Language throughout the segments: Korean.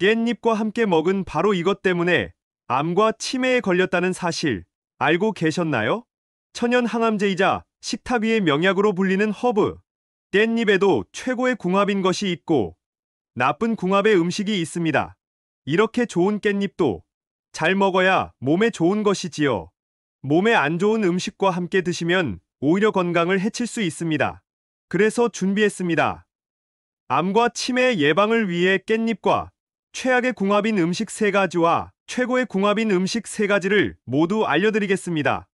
깻잎과 함께 먹은 바로 이것 때문에 암과 치매에 걸렸다는 사실 알고 계셨나요? 천연 항암제이자 식탁 위의 명약으로 불리는 허브, 깻잎에도 최고의 궁합인 것이 있고 나쁜 궁합의 음식이 있습니다. 이렇게 좋은 깻잎도 잘 먹어야 몸에 좋은 것이지요. 몸에 안 좋은 음식과 함께 드시면 오히려 건강을 해칠 수 있습니다. 그래서 준비했습니다. 암과 치매 예방을 위해 깻잎과 최악의 궁합인 음식 3가지와 최고의 궁합인 음식 3가지를 모두 알려드리겠습니다.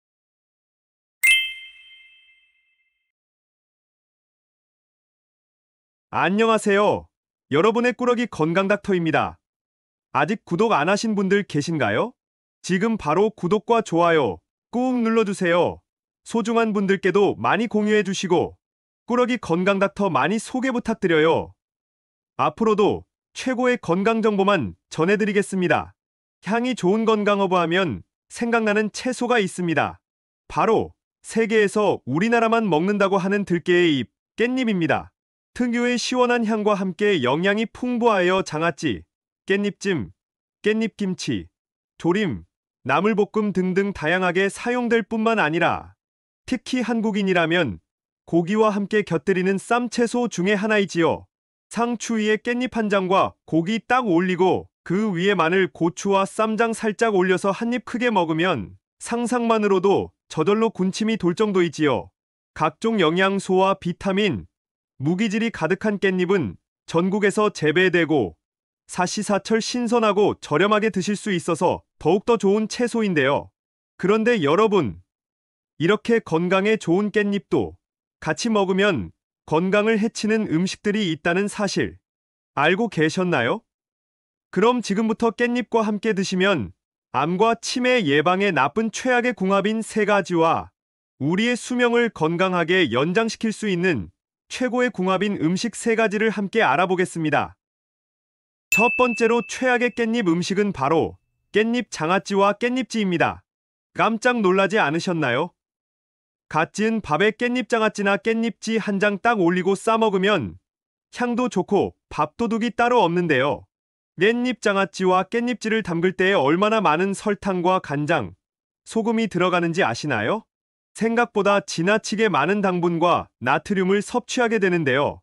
안녕하세요. 여러분의 꾸러기 건강닥터입니다. 아직 구독 안 하신 분들 계신가요? 지금 바로 구독과 좋아요 꾹 눌러주세요. 소중한 분들께도 많이 공유해 주시고 꾸러기 건강닥터 많이 소개 부탁드려요. 앞으로도 최고의 건강 정보만 전해드리겠습니다. 향이 좋은 건강허브 하면 생각나는 채소가 있습니다. 바로 세계에서 우리나라만 먹는다고 하는 들깨의 잎, 깻잎입니다. 특유의 시원한 향과 함께 영양이 풍부하여 장아찌, 깻잎찜, 깻잎김치, 조림, 나물볶음 등등 다양하게 사용될 뿐만 아니라 특히 한국인이라면 고기와 함께 곁들이는 쌈채소 중에 하나이지요. 상추 위에 깻잎 한 장과 고기 딱 올리고 그 위에 마늘, 고추와 쌈장 살짝 올려서 한 입 크게 먹으면 상상만으로도 저절로 군침이 돌 정도이지요. 각종 영양소와 비타민, 무기질이 가득한 깻잎은 전국에서 재배되고 사시사철 신선하고 저렴하게 드실 수 있어서 더욱더 좋은 채소인데요. 그런데 여러분, 이렇게 건강에 좋은 깻잎도 같이 먹으면 건강을 해치는 음식들이 있다는 사실 알고 계셨나요? 그럼 지금부터 깻잎과 함께 드시면 암과 치매 예방에 나쁜 최악의 궁합인 3가지와 우리의 수명을 건강하게 연장시킬 수 있는 최고의 궁합인 음식 3가지를 함께 알아보겠습니다. 첫 번째로 최악의 깻잎 음식은 바로 깻잎 장아찌와 깻잎찌입니다. 깜짝 놀라지 않으셨나요? 갓 지은 밥에 깻잎 장아찌나 깻잎찌 한 장 딱 올리고 싸 먹으면 향도 좋고 밥도둑이 따로 없는데요. 깻잎 장아찌와 깻잎찌를 담글 때에 얼마나 많은 설탕과 간장, 소금이 들어가는지 아시나요? 생각보다 지나치게 많은 당분과 나트륨을 섭취하게 되는데요.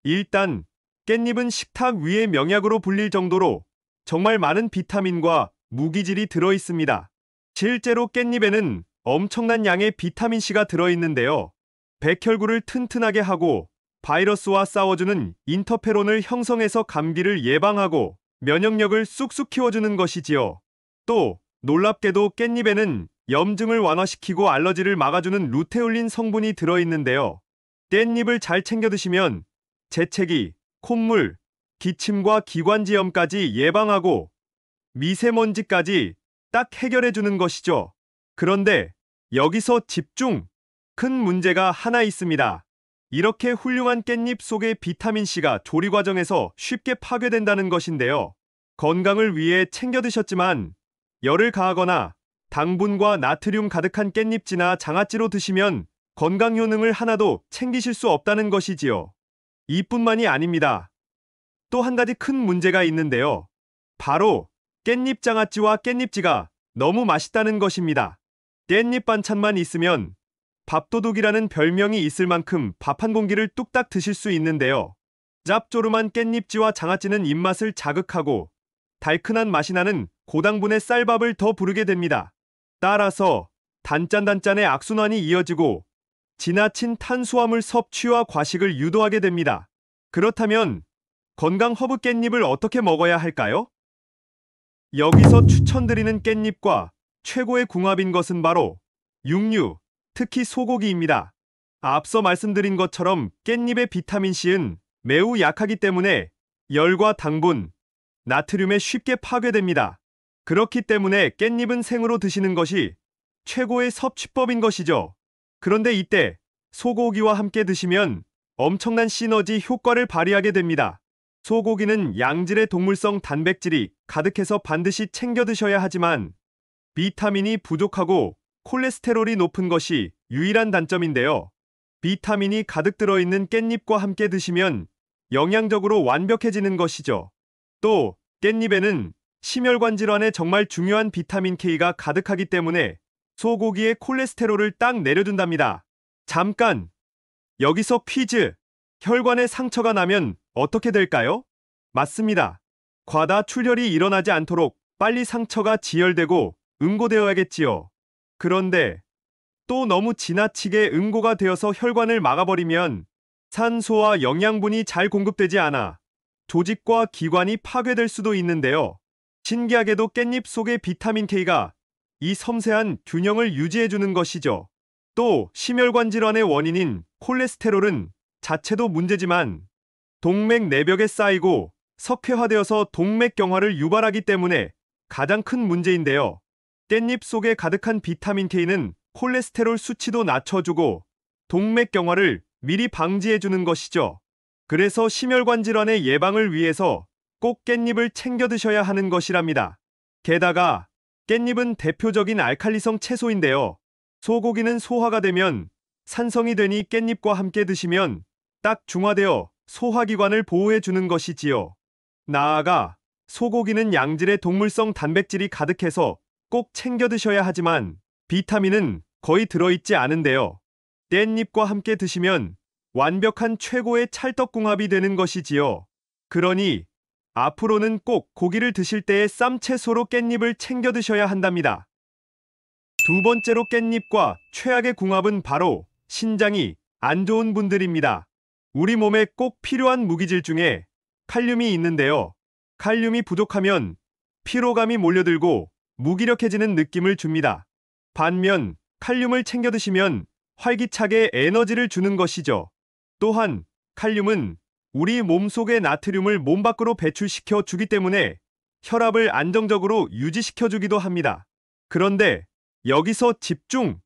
일단 깻잎은 식탁 위의 명약으로 불릴 정도로 정말 많은 비타민과 무기질이 들어있습니다. 실제로 깻잎에는 엄청난 양의 비타민C가 들어있는데요. 백혈구를 튼튼하게 하고 바이러스와 싸워주는 인터페론을 형성해서 감기를 예방하고 면역력을 쑥쑥 키워주는 것이지요. 또 놀랍게도 깻잎에는 염증을 완화시키고 알러지를 막아주는 루테올린 성분이 들어있는데요. 깻잎을 잘 챙겨 드시면 재채기, 콧물, 기침과 기관지염까지 예방하고 미세먼지까지 딱 해결해주는 것이죠. 그런데 여기서 집중! 큰 문제가 하나 있습니다. 이렇게 훌륭한 깻잎 속의 비타민C가 조리 과정에서 쉽게 파괴된다는 것인데요. 건강을 위해 챙겨 드셨지만 열을 가하거나 당분과 나트륨 가득한 깻잎찌나 장아찌로 드시면 건강 효능을 하나도 챙기실 수 없다는 것이지요. 이뿐만이 아닙니다. 또 한 가지 큰 문제가 있는데요. 바로 깻잎 장아찌와 깻잎찌가 너무 맛있다는 것입니다. 깻잎 반찬만 있으면 밥도둑이라는 별명이 있을 만큼 밥 한 공기를 뚝딱 드실 수 있는데요. 짭조름한 깻잎찌와 장아찌는 입맛을 자극하고 달큰한 맛이 나는 고당분의 쌀밥을 더 부르게 됩니다. 따라서 단짠단짠의 악순환이 이어지고 지나친 탄수화물 섭취와 과식을 유도하게 됩니다. 그렇다면 건강 허브 깻잎을 어떻게 먹어야 할까요? 여기서 추천드리는 깻잎과 최고의 궁합인 것은 바로 육류, 특히 소고기입니다. 앞서 말씀드린 것처럼 깻잎의 비타민C는 매우 약하기 때문에 열과 당분, 나트륨에 쉽게 파괴됩니다. 그렇기 때문에 깻잎은 생으로 드시는 것이 최고의 섭취법인 것이죠. 그런데 이때 소고기와 함께 드시면 엄청난 시너지 효과를 발휘하게 됩니다. 소고기는 양질의 동물성 단백질이 가득해서 반드시 챙겨 드셔야 하지만 비타민이 부족하고 콜레스테롤이 높은 것이 유일한 단점인데요. 비타민이 가득 들어있는 깻잎과 함께 드시면 영양적으로 완벽해지는 것이죠. 또 깻잎에는 심혈관 질환에 정말 중요한 비타민 K가 가득하기 때문에 소고기의 콜레스테롤을 딱 내려준답니다. 잠깐! 여기서 퀴즈! 혈관에 상처가 나면 어떻게 될까요? 맞습니다. 과다 출혈이 일어나지 않도록 빨리 상처가 지혈되고 응고되어야겠지요. 그런데 또 너무 지나치게 응고가 되어서 혈관을 막아버리면 산소와 영양분이 잘 공급되지 않아 조직과 기관이 파괴될 수도 있는데요. 신기하게도 깻잎 속의 비타민 K가 이 섬세한 균형을 유지해주는 것이죠. 또 심혈관 질환의 원인인 콜레스테롤은 자체도 문제지만 동맥 내벽에 쌓이고 석회화되어서 동맥경화를 유발하기 때문에 가장 큰 문제인데요. 깻잎 속에 가득한 비타민 K는 콜레스테롤 수치도 낮춰주고 동맥경화를 미리 방지해주는 것이죠. 그래서 심혈관 질환의 예방을 위해서 꼭 깻잎을 챙겨 드셔야 하는 것이랍니다. 게다가 깻잎은 대표적인 알칼리성 채소인데요. 소고기는 소화가 되면 산성이 되니 깻잎과 함께 드시면 딱 중화되어 소화기관을 보호해주는 것이지요. 나아가 소고기는 양질의 동물성 단백질이 가득해서 꼭 챙겨 드셔야 하지만 비타민은 거의 들어있지 않은데요. 깻잎과 함께 드시면 완벽한 최고의 찰떡궁합이 되는 것이지요. 그러니 앞으로는 꼭 고기를 드실 때에 쌈채소로 깻잎을 챙겨 드셔야 한답니다. 두 번째로 깻잎과 최악의 궁합은 바로 신장이 안 좋은 분들입니다. 우리 몸에 꼭 필요한 무기질 중에 칼륨이 있는데요. 칼륨이 부족하면 피로감이 몰려들고 무기력해지는 느낌을 줍니다. 반면 칼륨을 챙겨 드시면 활기차게 에너지를 주는 것이죠. 또한 칼륨은 우리 몸속의 나트륨을 몸 밖으로 배출시켜 주기 때문에 혈압을 안정적으로 유지시켜 주기도 합니다. 그런데 여기서 집중!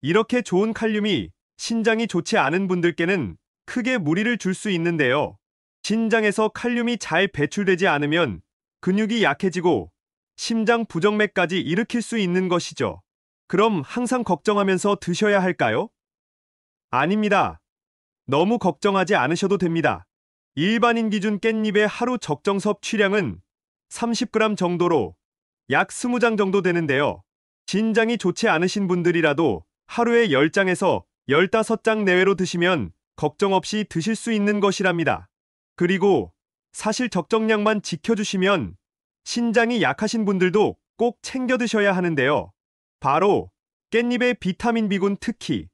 이렇게 좋은 칼륨이 신장이 좋지 않은 분들께는 크게 무리를 줄 수 있는데요. 신장에서 칼륨이 잘 배출되지 않으면 근육이 약해지고 심장 부정맥까지 일으킬 수 있는 것이죠. 그럼 항상 걱정하면서 드셔야 할까요? 아닙니다. 너무 걱정하지 않으셔도 됩니다. 일반인 기준 깻잎의 하루 적정 섭취량은 30g 정도로 약 20장 정도 되는데요. 신장이 좋지 않으신 분들이라도 하루에 10장에서 15장 내외로 드시면 걱정 없이 드실 수 있는 것이랍니다. 그리고 사실 적정량만 지켜주시면 신장이 약하신 분들도 꼭 챙겨 드셔야 하는데요. 바로 깻잎의 비타민 B군, 특히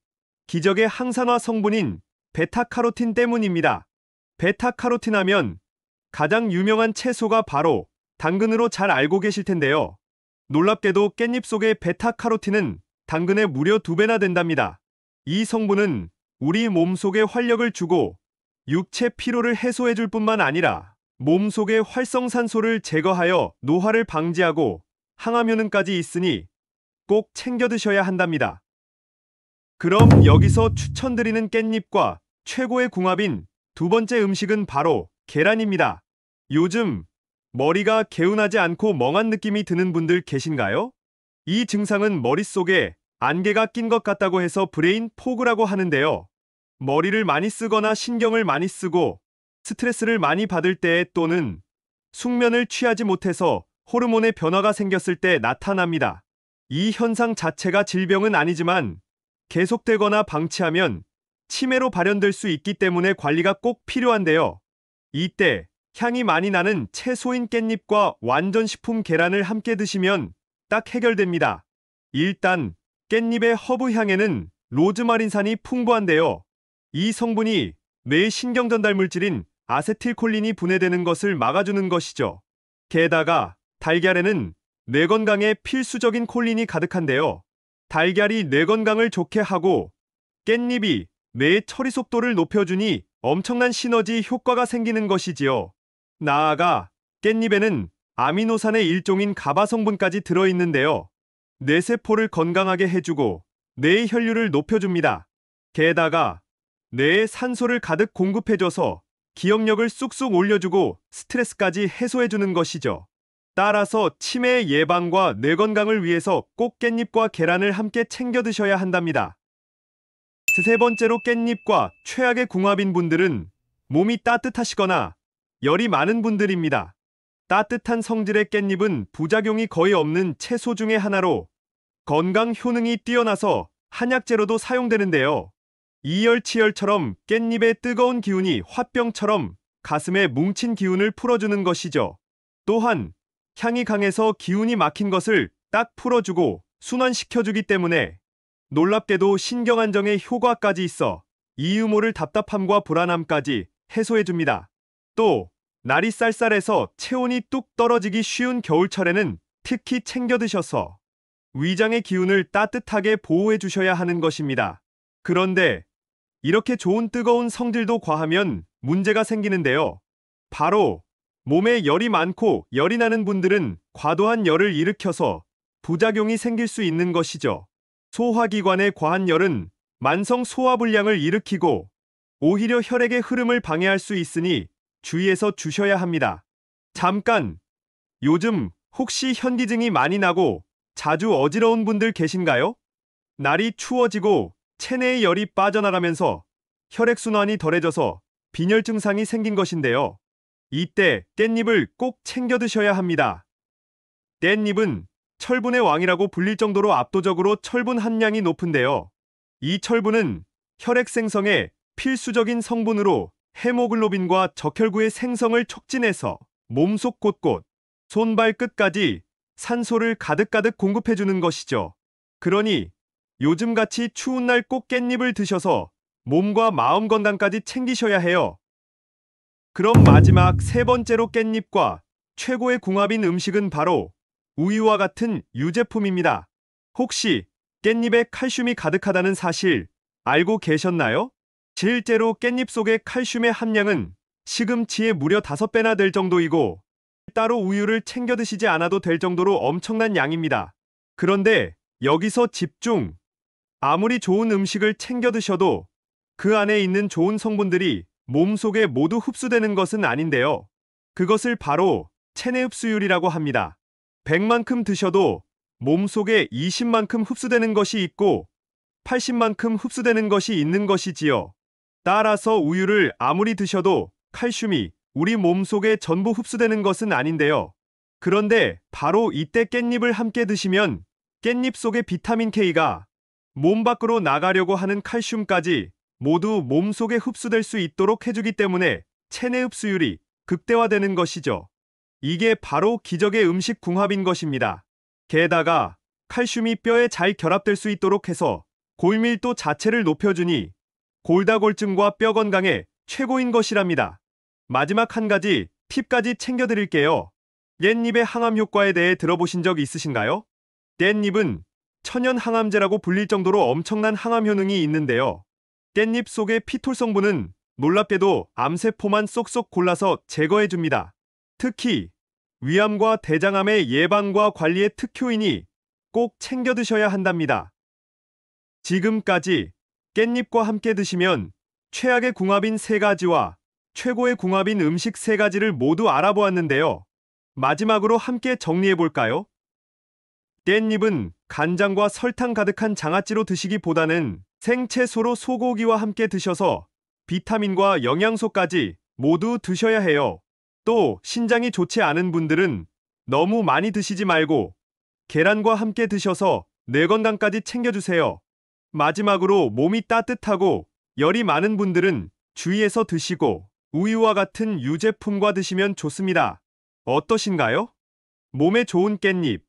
기적의 항산화 성분인 베타카로틴 때문입니다. 베타카로틴 하면 가장 유명한 채소가 바로 당근으로 잘 알고 계실 텐데요. 놀랍게도 깻잎 속의 베타카로틴은 당근의 무려 2배나 된답니다. 이 성분은 우리 몸속에 활력을 주고 육체 피로를 해소해줄 뿐만 아니라 몸속의 활성산소를 제거하여 노화를 방지하고 항암 효능까지 있으니 꼭 챙겨 드셔야 한답니다. 그럼 여기서 추천드리는 깻잎과 최고의 궁합인 두 번째 음식은 바로 계란입니다. 요즘 머리가 개운하지 않고 멍한 느낌이 드는 분들 계신가요? 이 증상은 머릿속에 안개가 낀 것 같다고 해서 브레인 포그라고 하는데요. 머리를 많이 쓰거나 신경을 많이 쓰고 스트레스를 많이 받을 때, 또는 숙면을 취하지 못해서 호르몬의 변화가 생겼을 때 나타납니다. 이 현상 자체가 질병은 아니지만 계속되거나 방치하면 치매로 발현될 수 있기 때문에 관리가 꼭 필요한데요. 이때 향이 많이 나는 채소인 깻잎과 완전식품 계란을 함께 드시면 딱 해결됩니다. 일단 깻잎의 허브 향에는 로즈마린산이 풍부한데요. 이 성분이 뇌의 신경전달 물질인 아세틸콜린이 분해되는 것을 막아주는 것이죠. 게다가 달걀에는 뇌 건강에 필수적인 콜린이 가득한데요. 달걀이 뇌 건강을 좋게 하고 깻잎이 뇌의 처리 속도를 높여주니 엄청난 시너지 효과가 생기는 것이지요. 나아가 깻잎에는 아미노산의 일종인 가바 성분까지 들어있는데요. 뇌세포를 건강하게 해주고 뇌의 혈류를 높여줍니다. 게다가 뇌에 산소를 가득 공급해줘서 기억력을 쑥쑥 올려주고 스트레스까지 해소해주는 것이죠. 따라서 치매 예방과 뇌 건강을 위해서 꼭 깻잎과 계란을 함께 챙겨 드셔야 한답니다. 세 번째로 깻잎과 최악의 궁합인 분들은 몸이 따뜻하시거나 열이 많은 분들입니다. 따뜻한 성질의 깻잎은 부작용이 거의 없는 채소 중의 하나로 건강 효능이 뛰어나서 한약재로도 사용되는데요. 이열치열처럼 깻잎의 뜨거운 기운이 화병처럼 가슴에 뭉친 기운을 풀어주는 것이죠. 또한 향이 강해서 기운이 막힌 것을 딱 풀어주고 순환시켜주기 때문에 놀랍게도 신경안정에 효과까지 있어 이유모를 답답함과 불안함까지 해소해줍니다. 또 날이 쌀쌀해서 체온이 뚝 떨어지기 쉬운 겨울철에는 특히 챙겨 드셔서 위장의 기운을 따뜻하게 보호해 주셔야 하는 것입니다. 그런데 이렇게 좋은 뜨거운 성질도 과하면 문제가 생기는데요. 바로 몸에 열이 많고 열이 나는 분들은 과도한 열을 일으켜서 부작용이 생길 수 있는 것이죠. 소화기관의 과한 열은 만성 소화불량을 일으키고 오히려 혈액의 흐름을 방해할 수 있으니 주의해서 주셔야 합니다. 잠깐! 요즘 혹시 현기증이 많이 나고 자주 어지러운 분들 계신가요? 날이 추워지고 체내의 열이 빠져나가면서 혈액순환이 덜해져서 빈혈 증상이 생긴 것인데요. 이때 깻잎을 꼭 챙겨 드셔야 합니다. 깻잎은 철분의 왕이라고 불릴 정도로 압도적으로 철분 함량이 높은데요. 이 철분은 혈액 생성에 필수적인 성분으로 헤모글로빈과 적혈구의 생성을 촉진해서 몸속 곳곳, 손발끝까지 산소를 가득가득 공급해주는 것이죠. 그러니 요즘같이 추운 날 꼭 깻잎을 드셔서 몸과 마음 건강까지 챙기셔야 해요. 그럼 마지막 세 번째로 깻잎과 최고의 궁합인 음식은 바로 우유와 같은 유제품입니다. 혹시 깻잎에 칼슘이 가득하다는 사실 알고 계셨나요? 실제로 깻잎 속의 칼슘의 함량은 시금치의 무려 5배나 될 정도이고 따로 우유를 챙겨 드시지 않아도 될 정도로 엄청난 양입니다. 그런데 여기서 집중! 아무리 좋은 음식을 챙겨 드셔도 그 안에 있는 좋은 성분들이 몸속에 모두 흡수되는 것은 아닌데요. 그것을 바로 체내 흡수율이라고 합니다. 100만큼 드셔도 몸속에 20만큼 흡수되는 것이 있고 80만큼 흡수되는 것이 있는 것이지요. 따라서 우유를 아무리 드셔도 칼슘이 우리 몸속에 전부 흡수되는 것은 아닌데요. 그런데 바로 이때 깻잎을 함께 드시면 깻잎 속의 비타민 K가 몸 밖으로 나가려고 하는 칼슘까지 모두 몸속에 흡수될 수 있도록 해주기 때문에 체내 흡수율이 극대화되는 것이죠. 이게 바로 기적의 음식 궁합인 것입니다. 게다가 칼슘이 뼈에 잘 결합될 수 있도록 해서 골밀도 자체를 높여주니 골다골증과 뼈 건강에 최고인 것이랍니다. 마지막 한 가지 팁까지 챙겨드릴게요. 깻잎의 항암 효과에 대해 들어보신 적 있으신가요? 깻잎은 천연 항암제라고 불릴 정도로 엄청난 항암 효능이 있는데요. 깻잎 속의 피톨 성분은 놀랍게도 암세포만 쏙쏙 골라서 제거해줍니다. 특히 위암과 대장암의 예방과 관리의 특효이니 꼭 챙겨 드셔야 한답니다. 지금까지 깻잎과 함께 드시면 최악의 궁합인 3가지와 최고의 궁합인 음식 3가지를 모두 알아보았는데요. 마지막으로 함께 정리해볼까요? 깻잎은 간장과 설탕 가득한 장아찌로 드시기보다는 생채소로 소고기와 함께 드셔서 비타민과 영양소까지 모두 드셔야 해요. 또 신장이 좋지 않은 분들은 너무 많이 드시지 말고 계란과 함께 드셔서 뇌 건강까지 챙겨주세요. 마지막으로 몸이 따뜻하고 열이 많은 분들은 주의해서 드시고 우유와 같은 유제품과 드시면 좋습니다. 어떠신가요? 몸에 좋은 깻잎,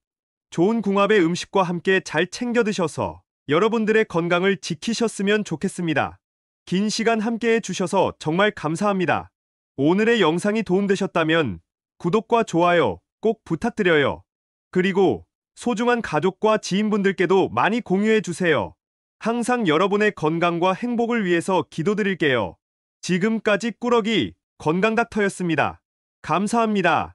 좋은 궁합의 음식과 함께 잘 챙겨 드셔서 여러분들의 건강을 지키셨으면 좋겠습니다. 긴 시간 함께 해주셔서 정말 감사합니다. 오늘의 영상이 도움되셨다면 구독과 좋아요 꼭 부탁드려요. 그리고 소중한 가족과 지인분들께도 많이 공유해주세요. 항상 여러분의 건강과 행복을 위해서 기도드릴게요. 지금까지 꾸러기 건강닥터였습니다. 감사합니다.